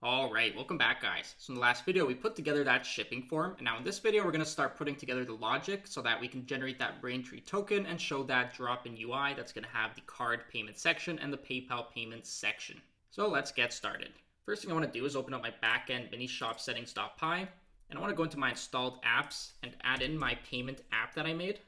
Alright, welcome back guys. So in the last video we put together that shipping form, and now in this video we're going to start putting together the logic so that we can generate that Braintree token and show that drop-in UI that's going to have the card payment section and the PayPal payments section. So let's get started. First thing I want to do is open up my backend mini shop settings.py, and I want to go into my installed apps and add in my payment app that I made.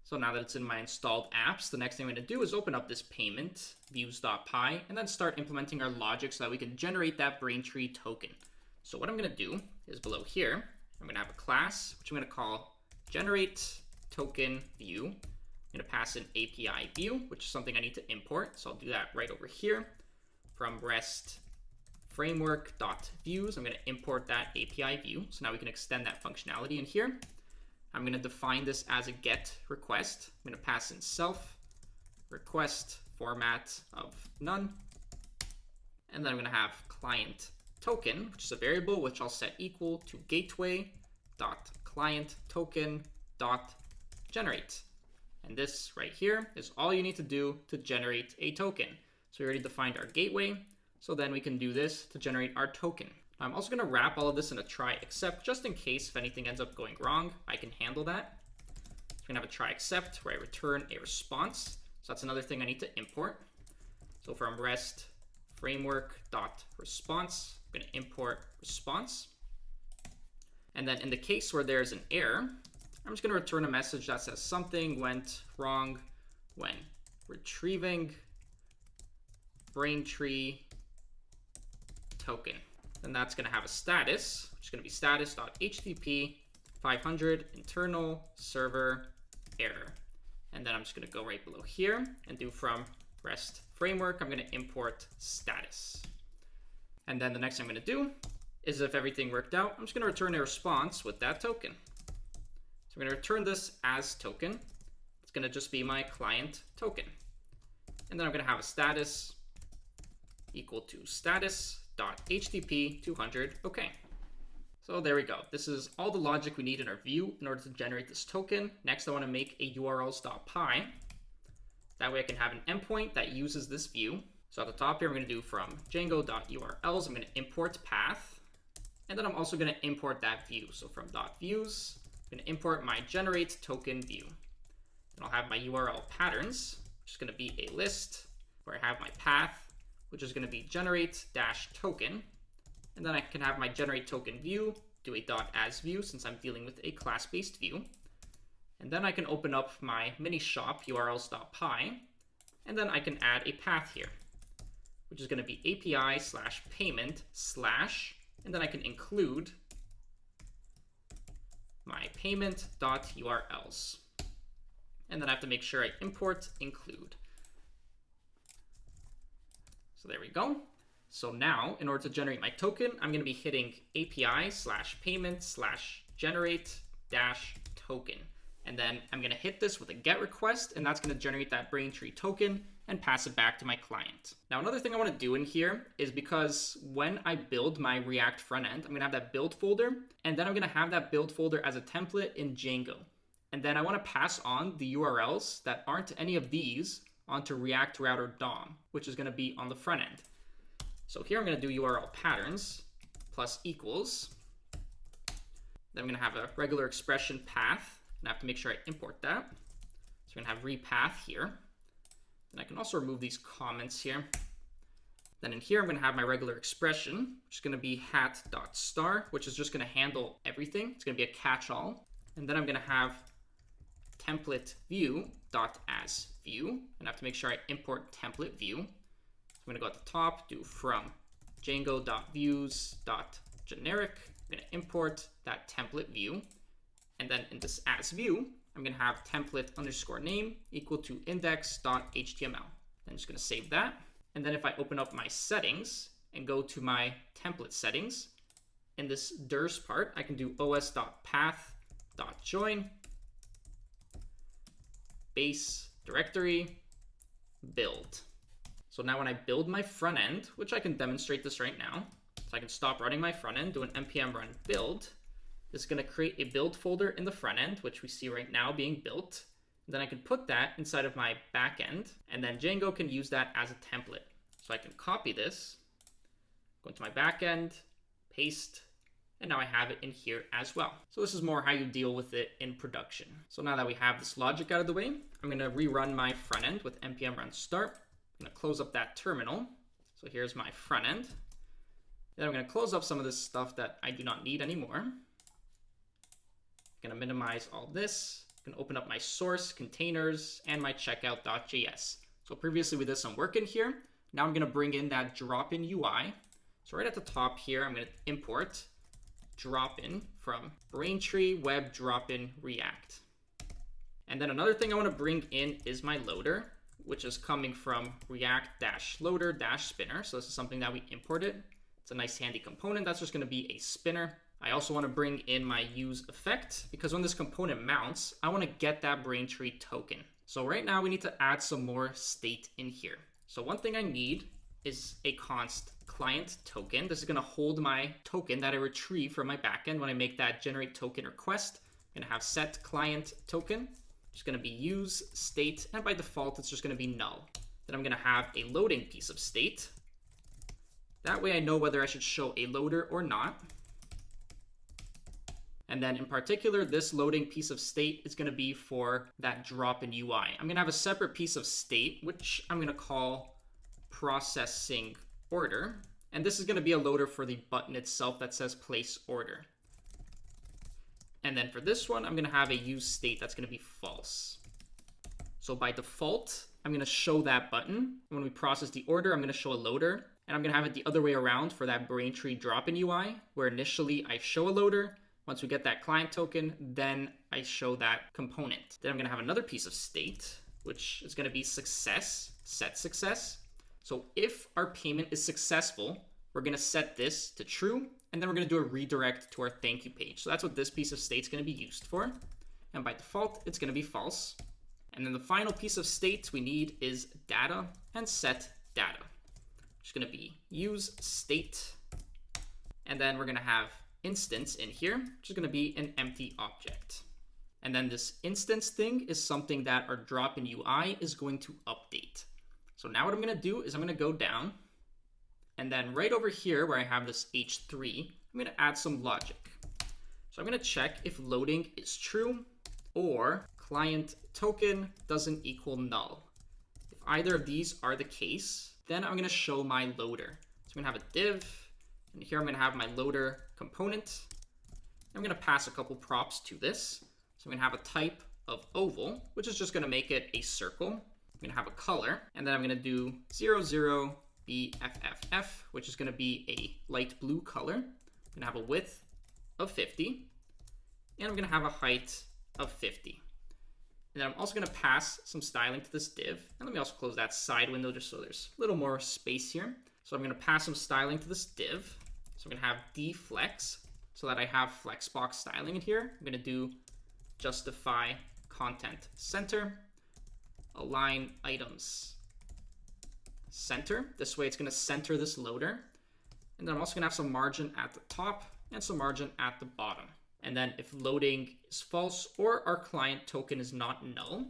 So now that it's in my installed apps, the next thing I'm going to do is open up this payment views.py and then start implementing our logic so that we can generate that Braintree token. So what I'm going to do is below here, I'm going to have a class, which I'm going to call generate token view. I'm going to pass an API view, which is something I need to import. So I'll do that right over here from REST framework.views. I'm going to import that API view. So now we can extend that functionality in here. I'm going to define this as a GET request. I'm going to pass in self request format of none. And then I'm going to have client token, which is a variable which I'll set equal to gateway.client token.generate. And this right here is all you need to do to generate a token. So we already defined our gateway. So then we can do this to generate our token. I'm also going to wrap all of this in a try except just in case if anything ends up going wrong, I can handle that. So we're going to have a try except where I return a response. So that's another thing I need to import. So from REST framework.response, I'm going to import response. And then in the case where there's an error, I'm just going to return a message that says something went wrong when retrieving Braintree token. Then that's going to have a status, which is going to be status.http 500 internal server error. And then I'm just going to go right below here and do from REST framework, I'm going to import status. And then the next thing I'm going to do is if everything worked out, I'm just going to return a response with that token. So I'm going to return this as token. It's going to just be my client token. And then I'm going to have a status equal to status.http 200. Okay. So there we go. This is all the logic we need in our view in order to generate this token. Next, I want to make a urls.py. That way I can have an endpoint that uses this view. So at the top here, I'm going to do from django.urls, I'm going to import path. And then I'm also going to import that view. So from .views, I'm going to import my generate token view. And I'll have my URL patterns, which is going to be a list where I have my path, which is going to be generate-token. And then I can have my generate token view, do a .as view since I'm dealing with a class-based view. And then I can open up my mini shop urls.py, and then I can add a path here, which is going to be API/payment/, and then I can include my payment.urls. And then I have to make sure I import include. So there we go. So now, in order to generate my token, I'm going to be hitting API/payment/generate-token. And then I'm going to hit this with a GET request, and that's going to generate that Braintree token and pass it back to my client. Now, another thing I want to do in here is because when I build my React front end, I'm going to have that build folder, and then I'm going to have that build folder as a template in Django. And then I want to pass on the URLs that aren't any of these onto React Router DOM, which is going to be on the front end. So here I'm going to do URL patterns plus equals. Then I'm going to have a regular expression path, and I have to make sure I import that. So I'm going to have repath here. And I can also remove these comments here. Then in here, I'm going to have my regular expression, which is going to be hat.star, which is just going to handle everything. It's going to be a catch-all. And then I'm going to have template view.as view, and I have to make sure I import template view. So I'm going to go at the top, do from django.views.generic. I'm going to import that template view. And then in this as view, I'm going to have template_name equal to index.html. I'm just going to save that. And then if I open up my settings and go to my template settings, in this dirs part, I can do os.path.join base directory build. So now when I build my front end, which I can demonstrate this right now, so I can stop running my front end, do an npm run build. This is going to create a build folder in the front end, which we see right now being built. And then I can put that inside of my backend, and then Django can use that as a template. So I can copy this, go into my backend, paste, and now I have it in here as well. So this is more how you deal with it in production. So now that we have this logic out of the way, I'm gonna rerun my front end with npm run start. I'm gonna close up that terminal. So here's my front end. Then I'm gonna close up some of this stuff that I do not need anymore. I'm gonna minimize all this. I'm gonna open up my source, containers, and my checkout.js. So previously we did some work in here. Now I'm gonna bring in that drop-in UI. So right at the top here, I'm gonna import drop-in from Braintree web drop-in React. And then another thing I want to bring in is my loader, which is coming from React-loader-spinner. So this is something that we imported. It's a nice handy component that's just going to be a spinner. I also want to bring in my use effect because when this component mounts, I want to get that Braintree token. So right now we need to add some more state in here. So one thing I need is a const client token. This is going to hold my token that I retrieve from my backend when I make that generate token request. I'm going to have set client token. It's going to be use state, and by default it's just going to be null. Then I'm going to have a loading piece of state. That way I know whether I should show a loader or not. And then in particular, this loading piece of state is going to be for that drop-in UI. I'm going to have a separate piece of state, which I'm going to call processing order. And this is going to be a loader for the button itself that says place order. And then for this one, I'm going to have a use state that's going to be false. So by default, I'm going to show that button. When we process the order, I'm going to show a loader. And I'm going to have it the other way around for that Braintree drop-in UI, where initially I show a loader. Once we get that client token, then I show that component. Then I'm going to have another piece of state, which is going to be success, set success. So if our payment is successful, we're going to set this to true, and then we're going to do a redirect to our thank you page. So that's what this piece of state is going to be used for. And by default, it's going to be false. And then the final piece of state we need is data and set data. It's going to be use state. And then we're going to have instance in here, which is going to be an empty object. And then this instance thing is something that our drop-in UI is going to update. So now what I'm going to do is I'm going to go down, and then right over here where I have this H3, I'm going to add some logic. So I'm going to check if loading is true or client token doesn't equal null. If either of these are the case, then I'm going to show my loader. So I'm going to have a div, and here I'm going to have my loader component. I'm going to pass a couple props to this. So I'm going to have a type of oval, which is just going to make it a circle. I'm going to have a color, and then I'm going to do 00 BFFF, which is going to be a light blue color. I'm going to have a width of 50, and I'm going to have a height of 50. And then I'm also going to pass some styling to this div. And let me also close that side window just so there's a little more space here. So I'm going to pass some styling to this div. So I'm going to have dflex so that I have flexbox styling in here. I'm going to do justify content center, align items center. This way it's going to center this loader. And then I'm also going to have some margin at the top and some margin at the bottom. And then if loading is false or our client token is not null,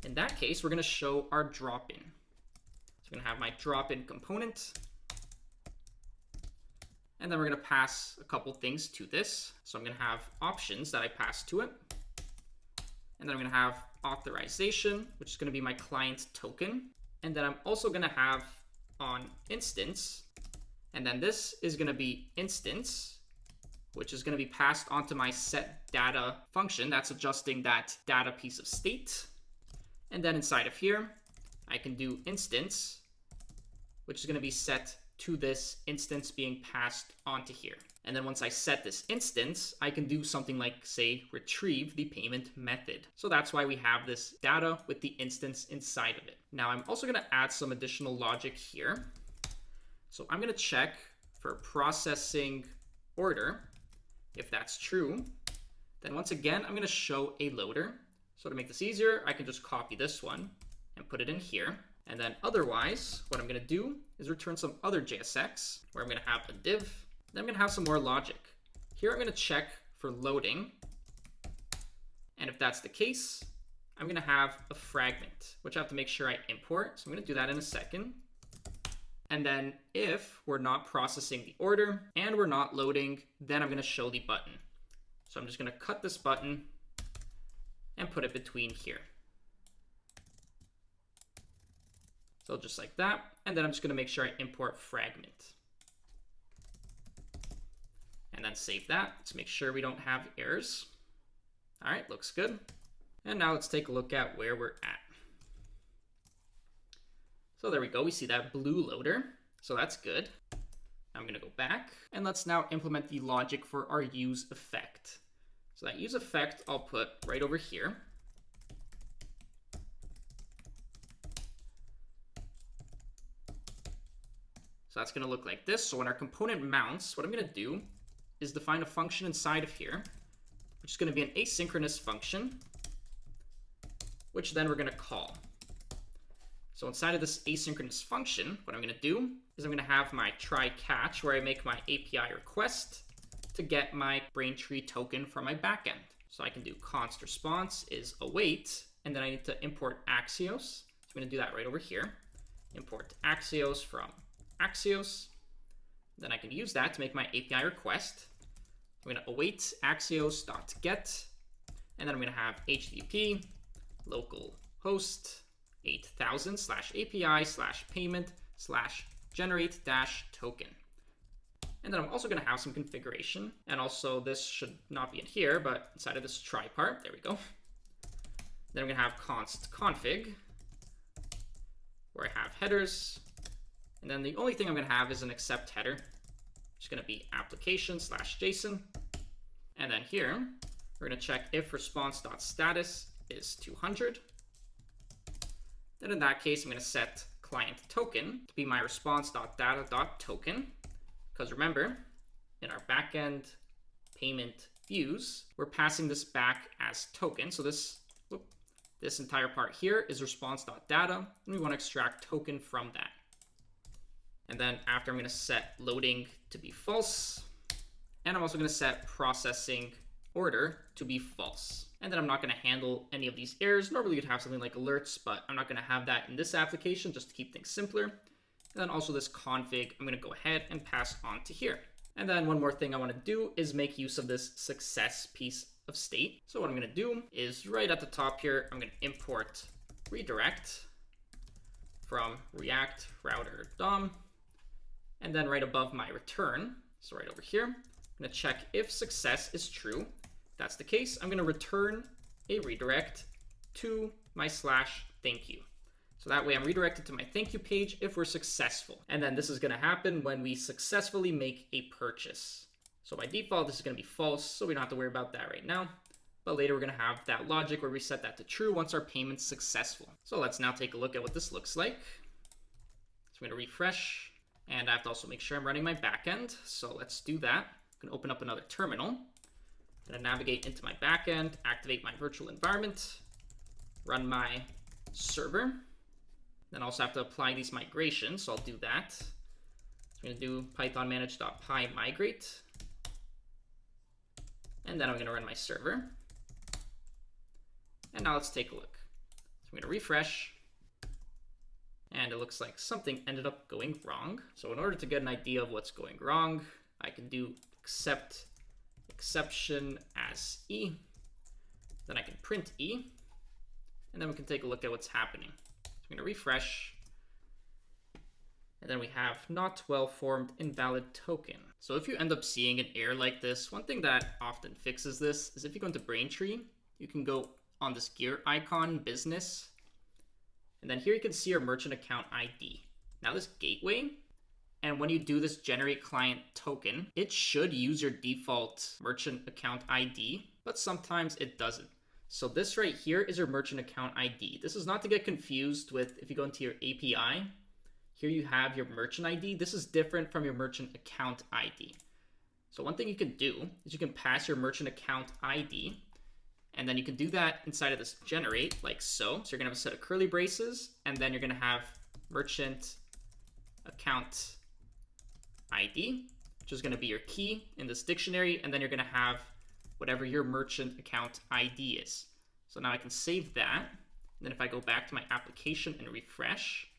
in that case, we're going to show our drop-in. So I'm going to have my drop-in component. And then we're going to pass a couple things to this. So I'm going to have options that I pass to it. And then I'm going to have authorization, which is going to be my client token. And then I'm also going to have on instance. And then this is going to be instance, which is going to be passed onto my set data function. That's adjusting that data piece of state. And then inside of here, I can do instance, which is going to be set to this instance being passed onto here. And then once I set this instance, I can do something like, say, retrieve the payment method. So that's why we have this data with the instance inside of it. Now I'm also going to add some additional logic here. So I'm going to check for processing order. If that's true, then once again, I'm going to show a loader. So to make this easier, I can just copy this one and put it in here. And then otherwise, what I'm going to do is return some other JSX where I'm going to have a div. Then I'm going to have some more logic. Here I'm going to check for loading. And if that's the case, I'm going to have a fragment, which I have to make sure I import. So I'm going to do that in a second. And then if we're not processing the order and we're not loading, then I'm going to show the button. So I'm just going to cut this button and put it between here. So just like that. And then I'm just going to make sure I import fragment. And then save that to make sure we don't have errors. All right, looks good. And now let's take a look at where we're at. So there we go. We see that blue loader. So that's good. I'm going to go back. And let's now implement the logic for our use effect. So that use effect I'll put right over here. So that's going to look like this. So when our component mounts, what I'm going to do is define a function inside of here, which is going to be an asynchronous function, which then we're going to call. So inside of this asynchronous function, what I'm going to do is I'm going to have my try catch, where I make my API request to get my Braintree token from my backend. So I can do const response is await, and then I need to import Axios. So I'm going to do that right over here. Import Axios from Axios. Then I can use that to make my API request. I'm going to await Axios.get, and then I'm going to have HTTP localhost 8000/API/payment/generate-token. And then I'm also going to have some configuration. And also this should not be in here, but inside of this try part, there we go. Then I'm going to have const config, where I have headers. And then the only thing I'm going to have is an accept header, which is going to be application/JSON. And then here, we're going to check if response.status is 200. Then in that case, I'm going to set client token to be my response.data.token. Because remember, in our backend payment views, we're passing this back as token. So this entire part here is response.data, and we want to extract token from that. And then after, I'm going to set loading to be false. And I'm also going to set processing order to be false. And then I'm not going to handle any of these errors. Normally you'd have something like alerts, but I'm not going to have that in this application just to keep things simpler. And then also this config, I'm going to go ahead and pass on to here. And then one more thing I want to do is make use of this success piece of state. So what I'm going to do is right at the top here, I'm going to import redirect from React router DOM. And then right above my return, so right over here, I'm going to check if success is true. If that's the case, I'm going to return a redirect to my /thank you. So that way I'm redirected to my thank you page if we're successful. And then this is going to happen when we successfully make a purchase. So by default, this is going to be false, so we don't have to worry about that right now. But later we're going to have that logic where we set that to true once our payment's successful. So let's now take a look at what this looks like. So I'm going to refresh, and I have to also make sure I'm running my backend. So let's do that. I'm going to open up another terminal. I'm going to navigate into my backend, activate my virtual environment, run my server. Then I also have to apply these migrations, so I'll do that. So I'm going to do python manage.py migrate. And then I'm going to run my server. And now let's take a look. So I'm going to refresh. And it looks like something ended up going wrong. So in order to get an idea of what's going wrong, I can do accept exception as E. Then I can print E. And then we can take a look at what's happening. I'm going to refresh, and then we have not well-formed invalid token. So if you end up seeing an error like this, one thing that often fixes this is if you go into Braintree, you can go on this gear icon, business, and then here you can see your merchant account ID. Now this gateway, and when you do this generate client token, it should use your default merchant account ID, but sometimes it doesn't. So this right here is your merchant account ID. This is not to get confused with if you go into your API. Here you have your merchant ID. This is different from your merchant account ID. So one thing you can do is you can pass your merchant account ID, and then you can do that inside of this generate like so. So you're gonna have a set of curly braces, and then you're gonna have merchant account ID, which is gonna be your key in this dictionary, and then you're gonna have whatever your merchant account ID is. So now I can save that. And then if I go back to my application and refresh,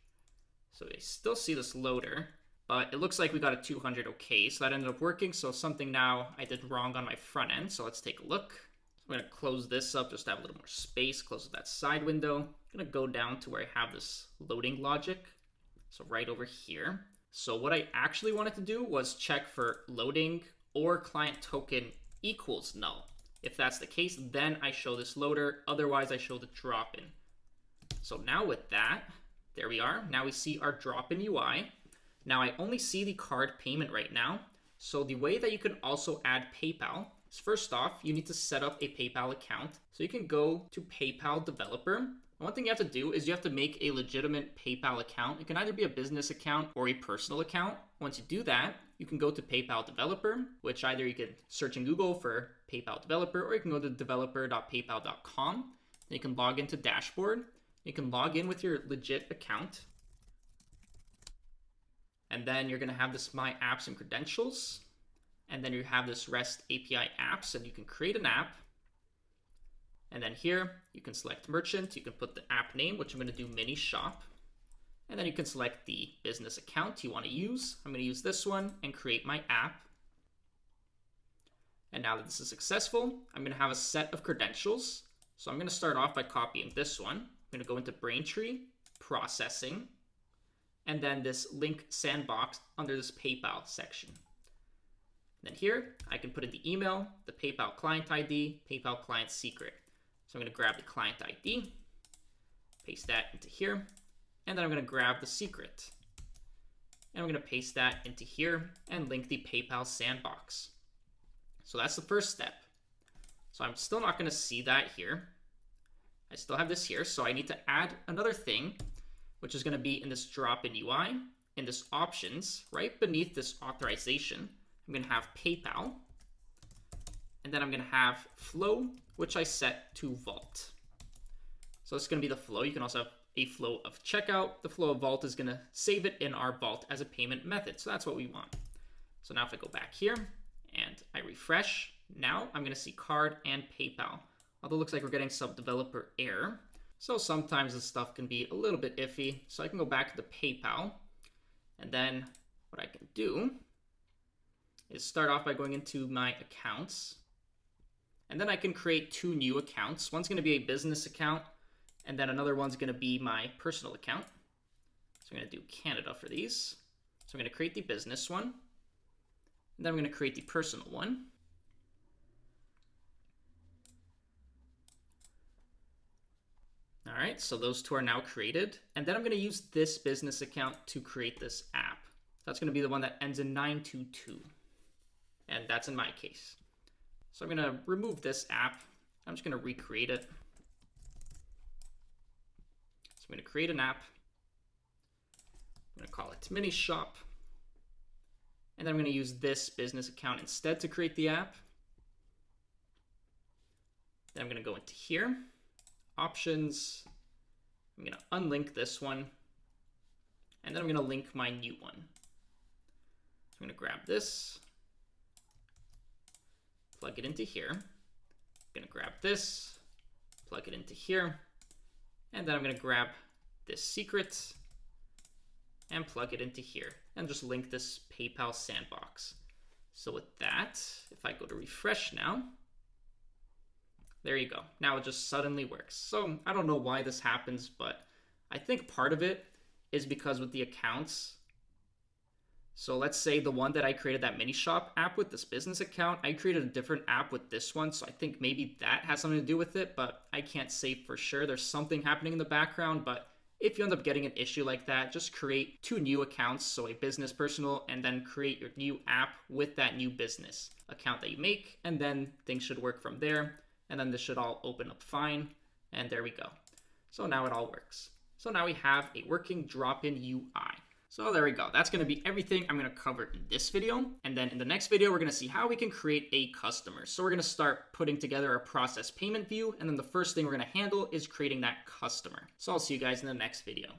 So I still see this loader, but it looks like we got a 200 okay. So that ended up working. So something now I did wrong on my front end. So let's take a look. So I'm going to close this up just to have a little more space. Close that side window. I'm going to go down to where I have this loading logic. So right over here. So what I actually wanted to do was check for loading or client token equals null. If that's the case, then I show this loader. Otherwise, I show the drop-in. So now with that, there we are. Now we see our drop-in UI. Now I only see the card payment right now. So the way that you can also add PayPal is, first off, you need to set up a PayPal account. So you can go to PayPal developer. One thing you have to do is you have to make a legitimate PayPal account. It can either be a business account or a personal account. Once you do that, you can go to PayPal developer, which either you can search in Google for PayPal developer, or you can go to developer.paypal.com. Then you can log into dashboard. You can log in with your legit account. And then you're going to have this My Apps and Credentials. And then you have this REST API apps, and you can create an app. And then here, you can select merchant. You can put the app name, which I'm going to do mini shop. And then you can select the business account you want to use. I'm going to use this one and create my app. And now that this is successful, I'm going to have a set of credentials. So I'm going to start off by copying this one. I'm going to go into Braintree, processing, and then this link sandbox under this PayPal section. And then here, I can put in the email, the PayPal client ID, PayPal client secret. So I'm going to grab the client ID, paste that into here, and then I'm going to grab the secret. And I'm going to paste that into here and link the PayPal sandbox. So that's the first step. So I'm still not going to see that here. I still have this here, so I need to add another thing, which is going to be in this drop-in UI, in this options, right beneath this authorization. I'm going to have PayPal, and then I'm going to have flow, which I set to vault. So it's going to be the flow. You can also have a flow of checkout. The flow of vault is going to save it in our vault as a payment method. So that's what we want. So now if I go back here and I refresh, now I'm going to see card and PayPal. Although it looks like we're getting some developer error. So sometimes this stuff can be a little bit iffy. So I can go back to the PayPal. And then what I can do is start off by going into my accounts. And then I can create two new accounts. One's going to be a business account, and then another one's going to be my personal account. So I'm going to do Canada for these. So I'm going to create the business one, and then I'm going to create the personal one. All right, so those two are now created. And then I'm going to use this business account to create this app. That's going to be the one that ends in 922. And that's in my case. So I'm going to remove this app. I'm just going to recreate it. So I'm going to create an app. I'm going to call it mini shop. And then I'm going to use this business account instead to create the app. Then I'm going to go into here, options. I'm going to unlink this one. And then I'm going to link my new one. So I'm going to grab this, plug it into here. I'm going to grab this, plug it into here. And then I'm going to grab this secret and plug it into here and just link this PayPal sandbox. So with that, if I go to refresh now, there you go. Now it just suddenly works. So I don't know why this happens, but I think part of it is because with the accounts. So let's say the one that I created that mini shop app with, this business account, I created a different app with this one. So I think maybe that has something to do with it, but I can't say for sure. There's something happening in the background, but if you end up getting an issue like that, just create two new accounts, so a business, personal, and then create your new app with that new business account that you make, and then things should work from there, and then this should all open up fine, and there we go. So now it all works. So now we have a working drop-in UI. So there we go. That's going to be everything I'm going to cover in this video. And then in the next video, we're going to see how we can create a customer. So we're going to start putting together a process payment view. And then the first thing we're going to handle is creating that customer. So I'll see you guys in the next video.